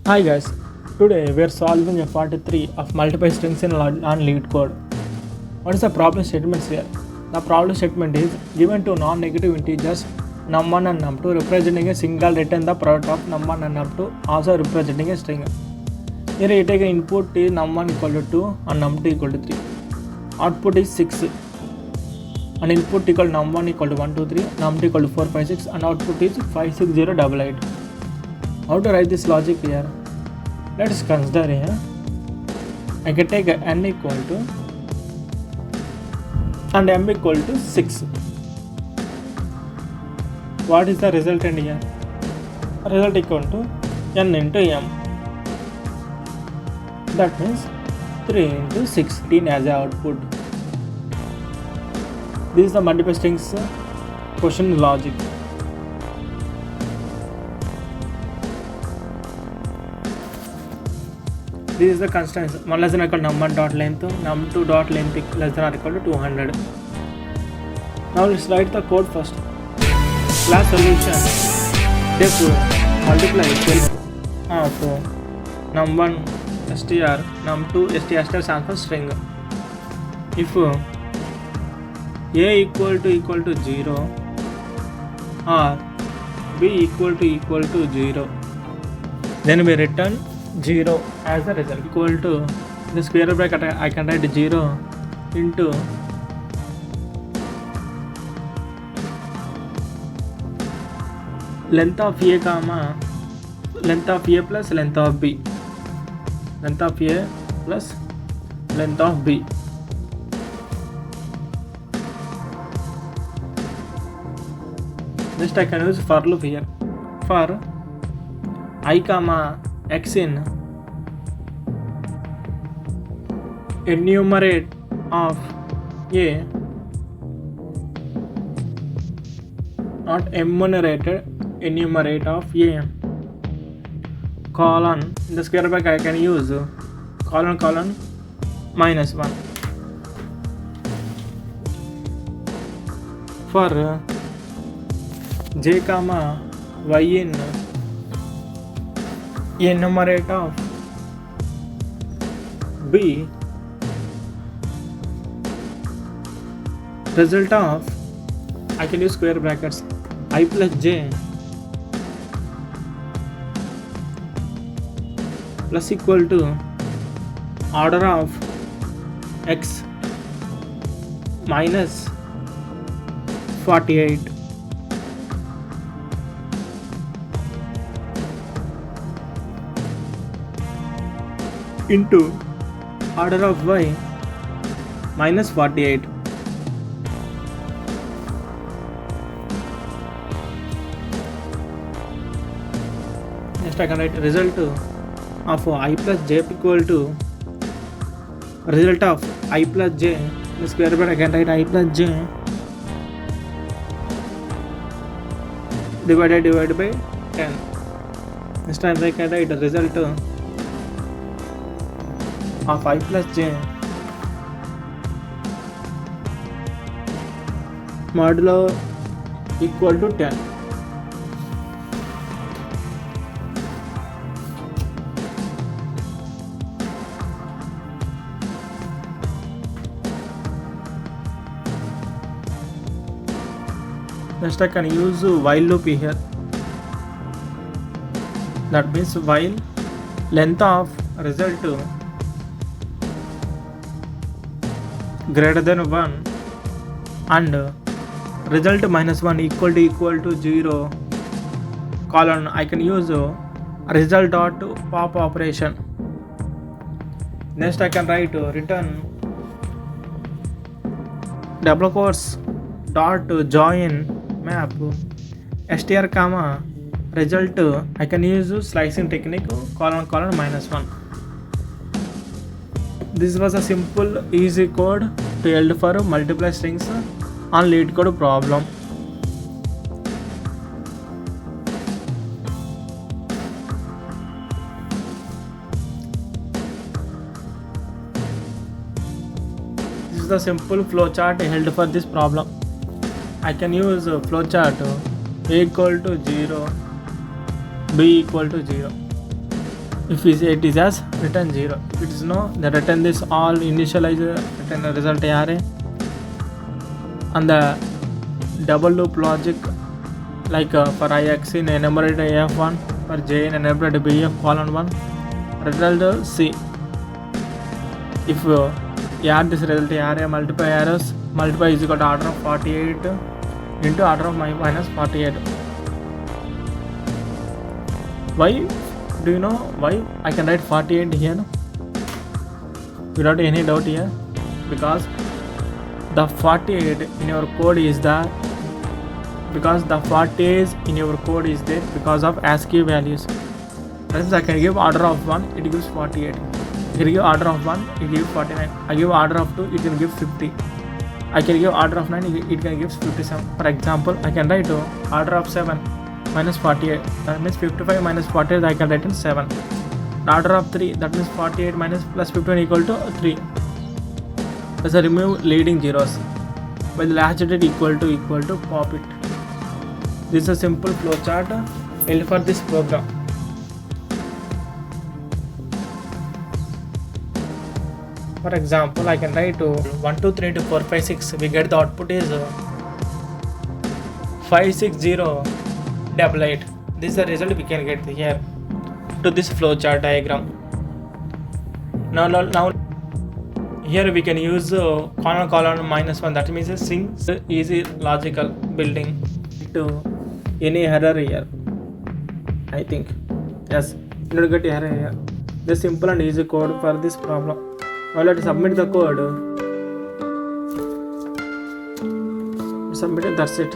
Hi guys, today we are solving a 43 of multiple strings in on LeetCode. What is the problem statement here? The problem statement is given two non-negative integers num1 and num2 representing a single written the product of num1 and num2 also representing a string. Here you take an input is num1 equal to 2 and num2 equal to 3. Output is 6. And input equal num1 equal to 1, 2, 3, num2 equal to 4, 5, 6 and output is 5, 6, 0, 8, 8. How to write this logic here? Let's consider here. I can take n equal to and m equal to 6. What is the resultant here? Result equal to n into m. That means 3 into 16 as a output. This is the multiple strings question logic. This is the constants. 1 less than or equal to num1 dot length, num2 dot length less than or equal to 200. Now let's write the code first. Class solution. Def multiply of num1 str num2 str stands for string. If a equal to 0 or b equal to 0, then we return 0 as the result. Equal to the square bracket I can write 0 into length of a comma length of a plus length of b, length of a plus length of b. Next I can use for loop here. For I comma x in enumerate of a, not enumerate, enumerate of a colon, in the square bracket I can use colon minus 1. For j comma y in enumerate of b, result of I can use square brackets I plus j plus equal to order of x minus 48 into order of y minus 48. Next I can write result of I plus j equal to result of I plus j, the square bracket I can write I plus j divided by 10. Next time I can write the result of I plus j modulo equal to 10. Next I can use while loop here. That means while length of result greater than 1 and result minus 1 equal to 0 colon, I can use result dot pop operation. Next I can write return double quotes dot join map str comma result I can use slicing technique colon minus 1. This was a simple easy code to help for multiply strings on LeetCode problem. This is the simple flowchart held for this problem. I can use flowchart A equal to 0, B equal to 0. If we say it is as return 0, if it is no, then return this all initialize return the result array. And the double loop logic, like for ix in enumerated af1, for j in enumerated bf colon 1, result c. If you add this result array, multiply arrows, multiply is equal to order of 48 into order of minus 48. Why? Do you know why I can write 48 here, no? Without any doubt here? Because the 48 in your code is there, because the 48 in your code is there because of ASCII values. That means I can give order of 1, it gives 48. I can give order of 1, it gives 49. I give order of 2, it can give 50. I can give order of 9, it can give 57. For example, I can write order of 7 minus 48, that means 55 minus 48 I can write in 7. The order of 3, that means 48 minus plus 51 equal to 3. Let's remove leading zeros. By the last digit equal to pop it. This is a simple flowchart built for this program. For example, I can write 1, 2, 3 to 4, 5, 6. We get the output is 56088. This is the result we can get here to this flowchart diagram. Now here we can use colon minus 1. That means a sync easy logical building to any error here. I think yes, you don't get error here. The simple and easy code for this problem. Now let's submit the code. Submit it, that's it.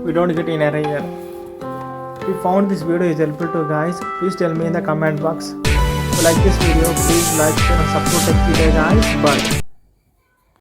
We don't get an error here. If you found this video is helpful to guys, please tell me in the comment box. If you like this video, please like, share and subscribe to Vijay guys. Bye.